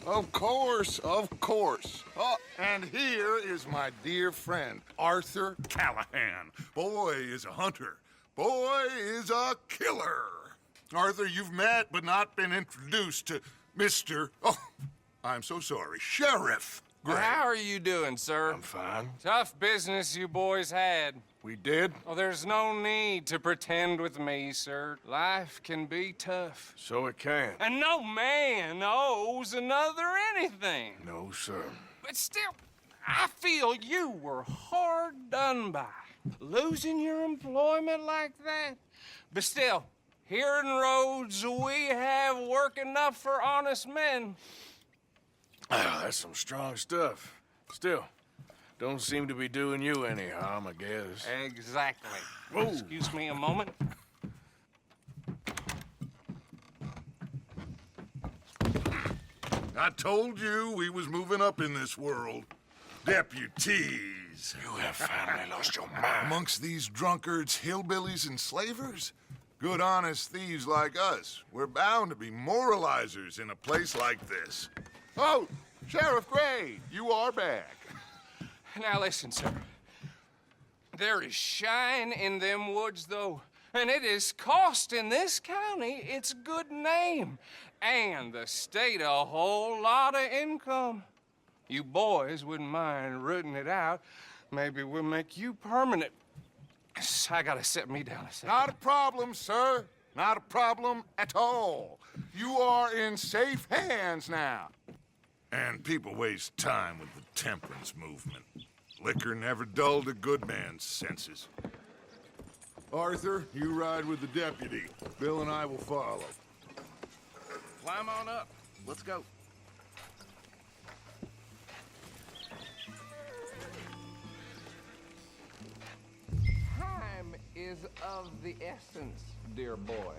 Of course, of course. Oh, and here is my dear friend, Arthur Callahan. Boy is a hunter. Boy is a killer. Arthur, you've met but not been introduced to Mr. Oh, I'm so sorry, Sheriff Gray. How are you doing, sir? I'm fine. Tough business you boys had. We did? Oh, there's no need to pretend with me, sir. Life can be tough. So it can. And no man owes another anything. No, sir. But still, I feel you were hard done by. Losing your employment like that. But still, here in Rhodes, we have work enough for honest men. That's some strong stuff. Still, don't seem to be doing you any harm, I guess. Exactly. Whoa. Excuse me a moment. I told you we was moving up in this world. Deputies. You have finally lost your mind. Amongst these drunkards, hillbillies, and slavers? Good, honest thieves like us. We're bound to be moralizers in a place like this. Oh, Sheriff Gray, you are back. Now listen, sir. There is shine in them woods, though, and it is costing this county its good name and the state a whole lot of income. You boys wouldn't mind rooting it out. Maybe we'll make you permanent. I gotta set me down a second. Not a problem, sir. Not a problem at all. You are in safe hands now. And people waste time with the temperance movement. Liquor never dulled a good man's senses. Arthur, you ride with the deputy. Bill and I will follow. Climb on up. Let's go. Time is of the essence, dear boy.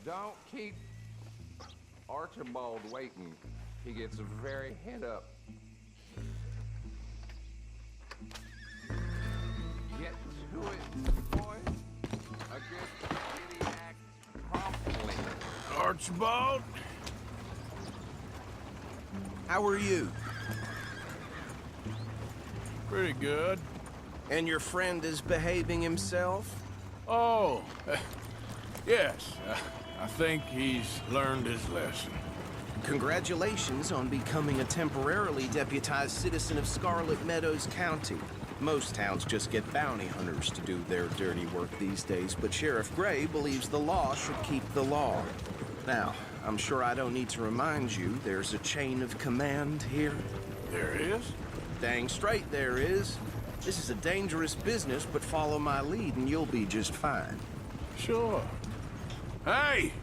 Don't keep Archibald waiting. He gets very head up. Get to it, boy. A good kitty act promptly. Archibald? How are you? Pretty good. And your friend is behaving himself? Oh, yes. I think he's learned his lesson. Congratulations on becoming a temporarily deputized citizen of Scarlet Meadows County. Most towns just get bounty hunters to do their dirty work these days, but Sheriff Gray believes the law should keep the law. Now, I'm sure I don't need to remind you there's a chain of command here. There is? Dang straight there is. This is a dangerous business, but follow my lead and you'll be just fine. Sure. Hey!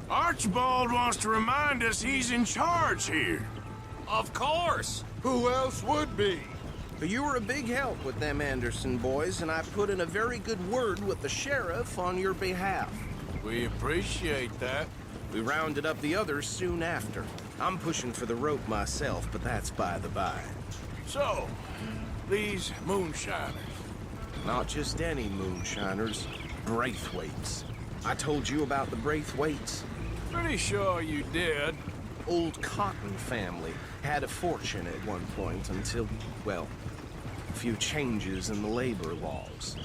Archibald wants to remind us he's in charge here. Of course. Who else would be? But you were a big help with them Anderson boys, and I put in a very good word with the sheriff on your behalf. We appreciate that. We rounded up the others soon after. I'm pushing for the rope myself, but that's by the by. So, these moonshiners. Not just any moonshiners, Braithwaites. I told you about the Braithwaites. Pretty sure you did. Old Cotton family had a fortune at one point until, well, a few changes in the labor laws.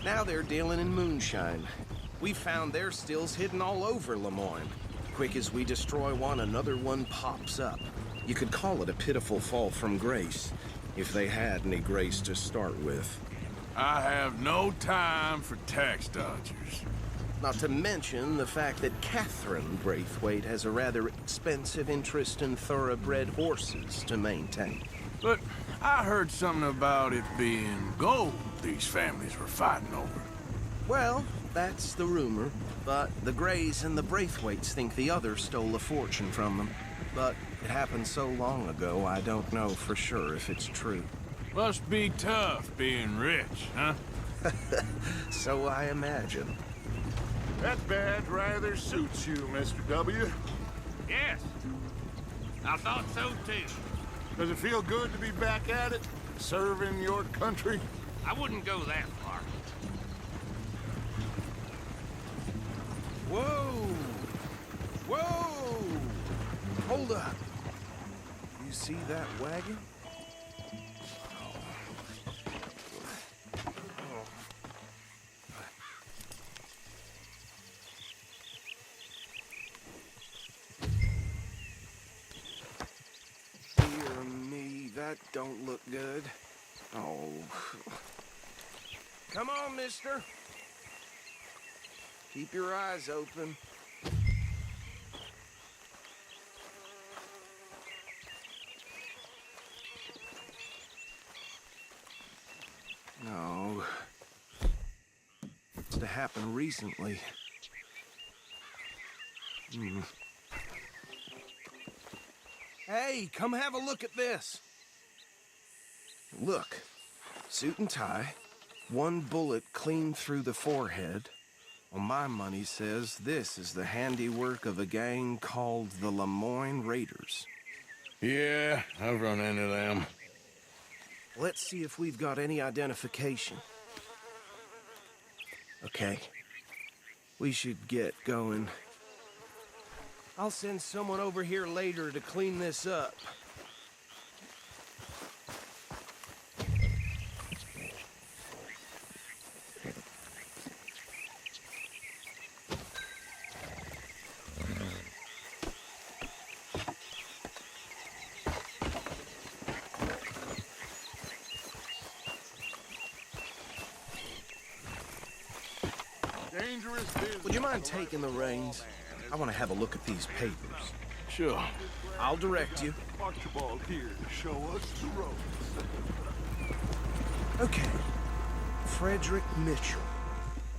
Now they're dealing in moonshine. We found their stills hidden all over Lemoyne. Quick as we destroy one, another one pops up. You could call it a pitiful fall from grace, if they had any grace to start with. I have no time for tax dodgers. Not to mention the fact that Catherine Braithwaite has a rather expensive interest in thoroughbred horses to maintain. But I heard something about it being gold these families were fighting over. Well, that's the rumor. But the Grays and the Braithwaites think the other stole a fortune from them. But it happened so long ago, I don't know for sure if it's true. Must be tough being rich, huh? So I imagine. That badge rather suits you, Mr. W. Yes. I thought so, too. Does it feel good to be back at it? Serving your country? I wouldn't go that far. Whoa! Whoa! Hold up. You see that wagon? Dear me, that don't look good. Oh. Come on, mister. Keep your eyes open. No. Must have happened recently. Hey, come have a look at this. Look, suit and tie, one bullet clean through the forehead. Well, my money says this is the handiwork of a gang called the Lemoyne Raiders. Yeah, I've run into them. Let's see if we've got any identification. Okay. We should get going. I'll send someone over here later to clean this up. Dangerous business. Would you mind taking the reins? I want to have a look at these papers. Sure. I'll direct you. Archibald here to show us the ropes. Okay. Frederick Mitchell,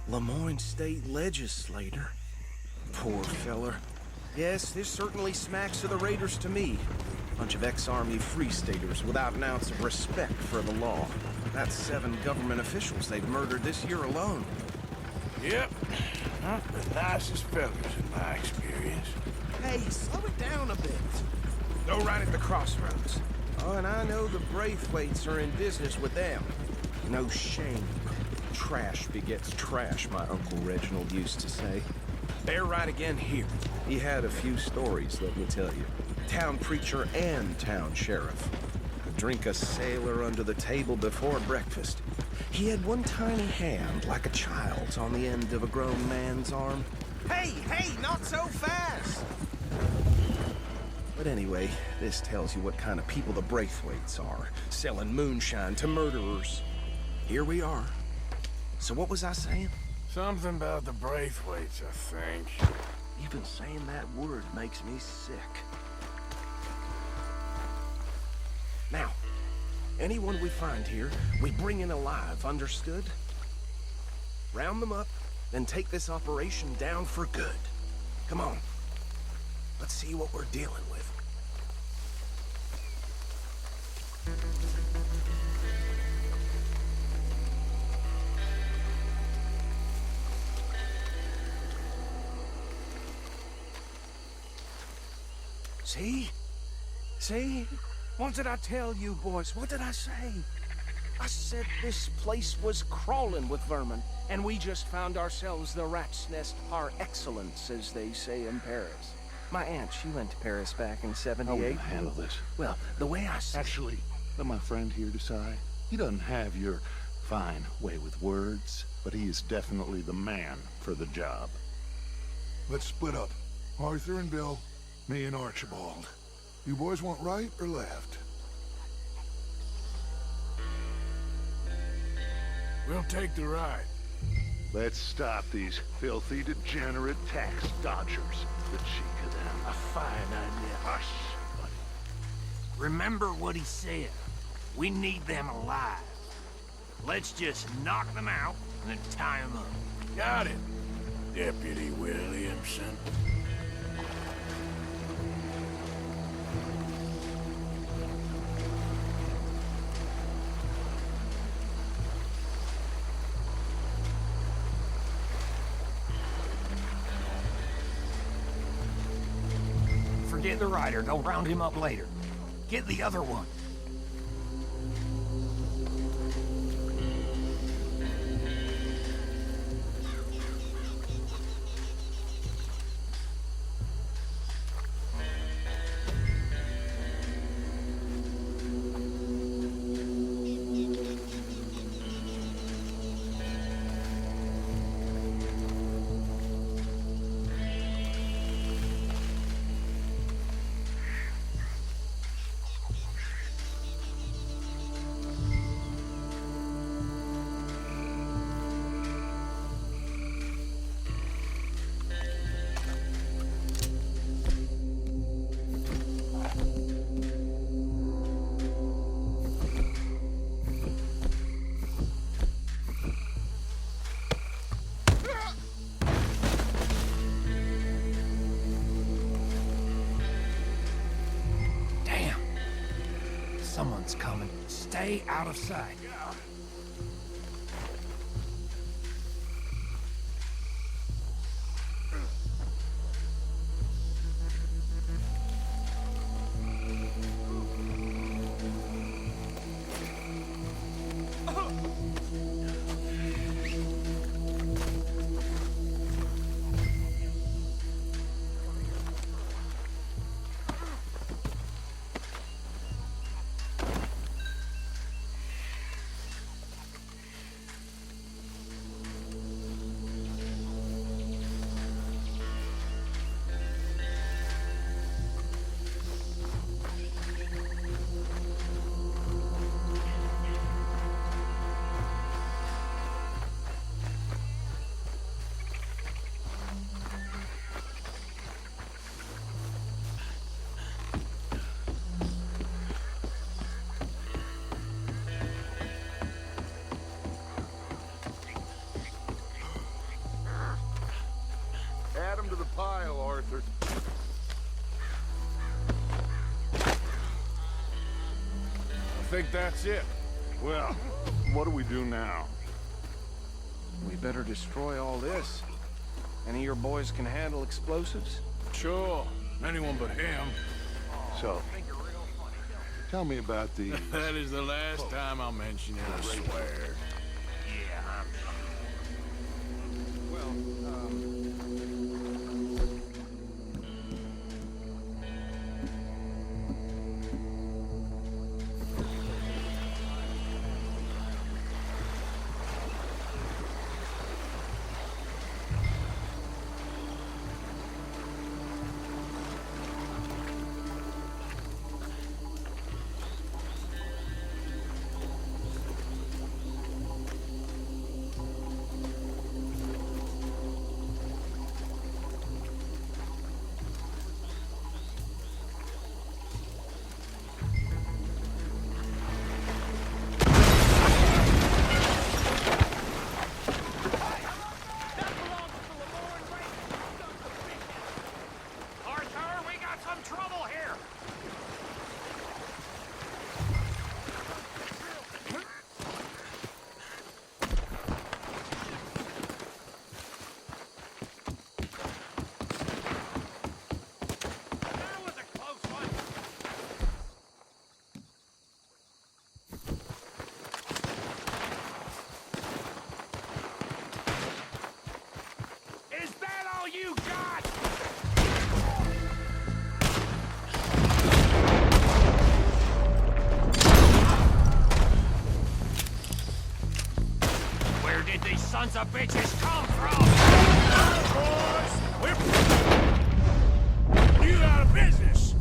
Lemoyne State Legislator. Poor feller. Yes, this certainly smacks of the Raiders to me. Bunch of ex-Army Free Staters without an ounce of respect for the law. That's 7 government officials they've murdered this year alone. Yep. Not the nicest fellas in my experience. Hey, slow it down a bit. Go right at the crossroads. Oh, and I know the Braithwaites are in business with them. No shame. Trash begets trash, my Uncle Reginald used to say. Bear right again here. He had a few stories, let me tell you. Town preacher and town sheriff. Could drink a sailor under the table before breakfast. He had one tiny hand, like a child's, on the end of a grown man's arm. Hey, not so fast! But anyway, this tells you what kind of people the Braithwaites are, selling moonshine to murderers. Here we are. So what was I saying? Something about the Braithwaites, I think. Even saying that word makes me sick. Now, anyone we find here, we bring in alive, understood? Round them up, then take this operation down for good. Come on. Let's see what we're dealing with. See? See? What did I tell you, boys? What did I say? I said this place was crawling with vermin, and we just found ourselves the rat's nest par excellence, as they say in Paris. My aunt, she went to Paris back in '78. How are we gonna handle this? Well, the way I see Actually, let my friend here decide. He doesn't have your fine way with words, but he is definitely the man for the job. Let's split up. Arthur and Bill, me and Archibald. You boys want right or left? We'll take the ride. Let's stop these filthy, degenerate tax dodgers. The cheek of them. A fine idea. Hush, buddy. Remember what he said. We need them alive. Let's just knock them out and then tie them up. Got it, Deputy Williamson. Forget the rider. Go round him up later. Get the other one. one's coming. Stay out of sight. Add him to the pile, Arthur. I think that's it. Well, what do we do now? We better destroy all this. Any of your boys can handle explosives? Sure. Anyone but him. So, tell me about the... That is the last time I'll mention it, I swear. Sons of bitches come from! Boys, we're... You out of business!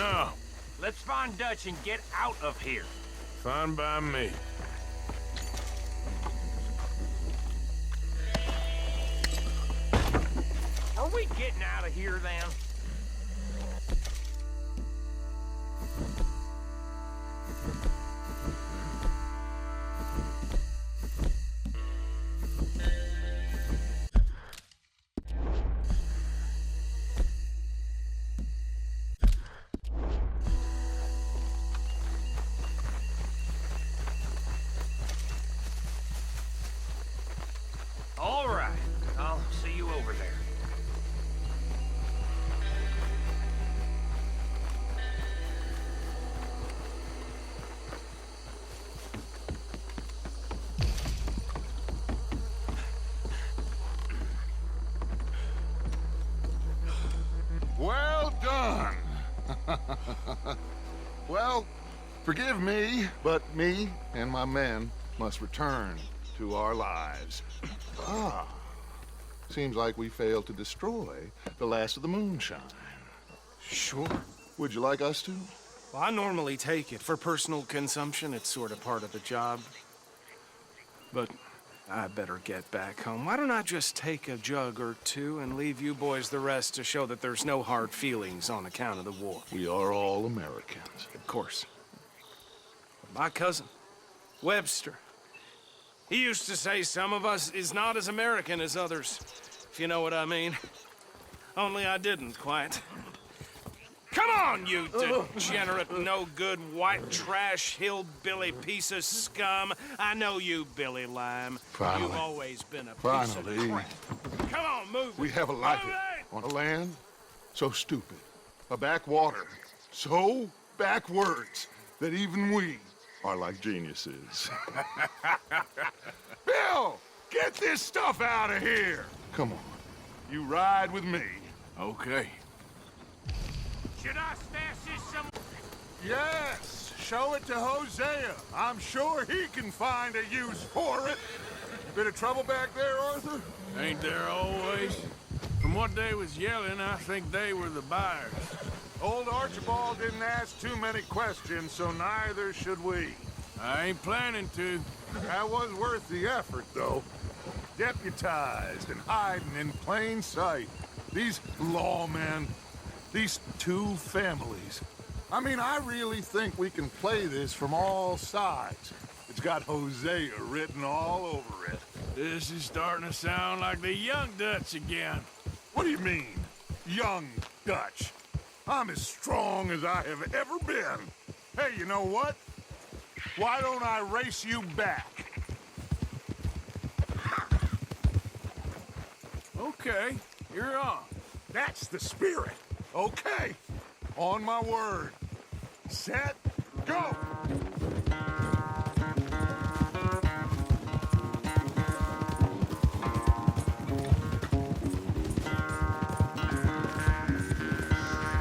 No, Let's find Dutch and get out of here. fine by me. Are we getting out of here then? All right, I'll see you over there. Well done. Well, forgive me, but me and my men must return to our lives. Ah, seems like we failed to destroy the last of the moonshine. Sure. Would you like us to? Well, I normally take it. For personal consumption, it's sort of part of the job. But I better get back home. Why don't I just take a jug or two and leave you boys the rest to show that there's no hard feelings on account of the war? We are all Americans. Of course. My cousin, Webster, he used to say some of us is not as American as others, if you know what I mean. Only I didn't quite. Come on, you degenerate, no-good, white trash, hillbilly piece of scum. I know you, Billy Lime. Finally. You've always been a piece Finally. of crap. Come on, move We it. have a life Move it! on a land so stupid, a backwater so backwards that even we are like geniuses. Bill, get this stuff out of here. Come on, you ride with me. Okay. Should I stash this somewhere? Yes, show it to Hosea. I'm sure he can find a use for it. Bit of trouble back there, Arthur? Ain't there always? From what they was yelling, I think they were the buyers. Old Archibald didn't ask too many questions, so neither should we. I ain't planning to. That was worth the effort, though. Deputized and hiding in plain sight. These lawmen, these two families. I mean, I really think we can play this from all sides. It's got Hosea written all over it. This is starting to sound like the young Dutch again. What do you mean, young Dutch? I'm as strong as I have ever been. Hey, you know what? Why don't I race you back? Okay, you're on. That's the spirit. Okay. On my word. Set, go!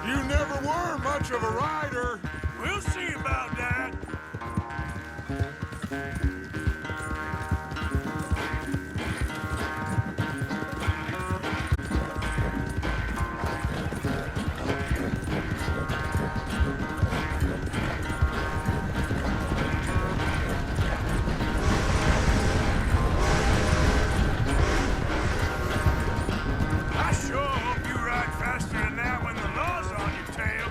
You never were much of a rider. We'll see about that. I sure hope you ride faster than that when the law's on your tail.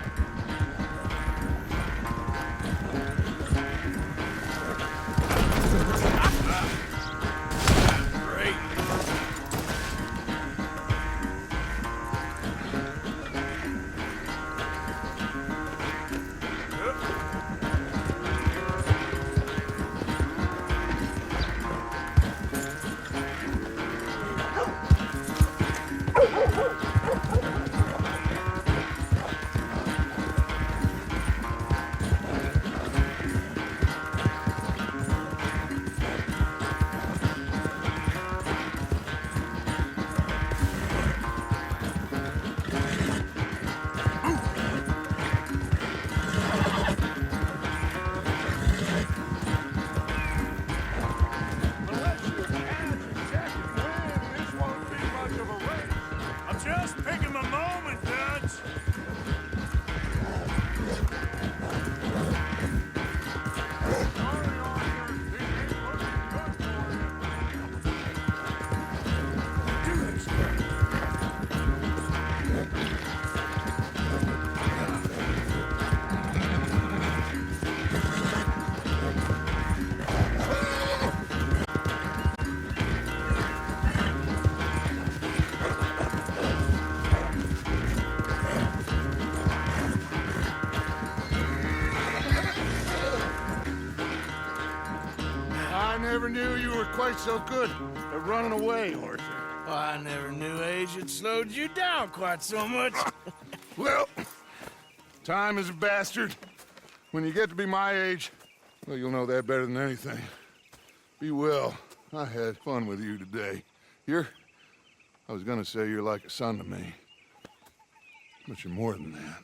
never knew you were quite so good at running away, Arthur. Oh, I never knew age had slowed you down quite so much. Well, time is a bastard. When you get to be my age, well, you'll know that better than anything. Be well. I had fun with you today. I was gonna say you're like a son to me. But you're more than that.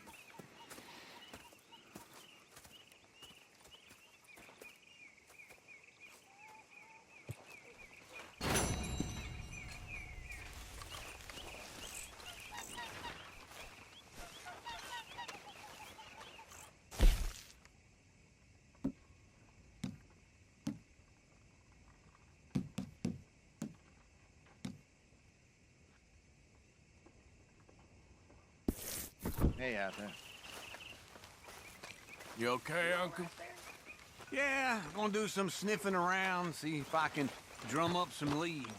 Hey, out there. You okay, Uncle? Yeah, gonna do some sniffing around, see if I can drum up some leads.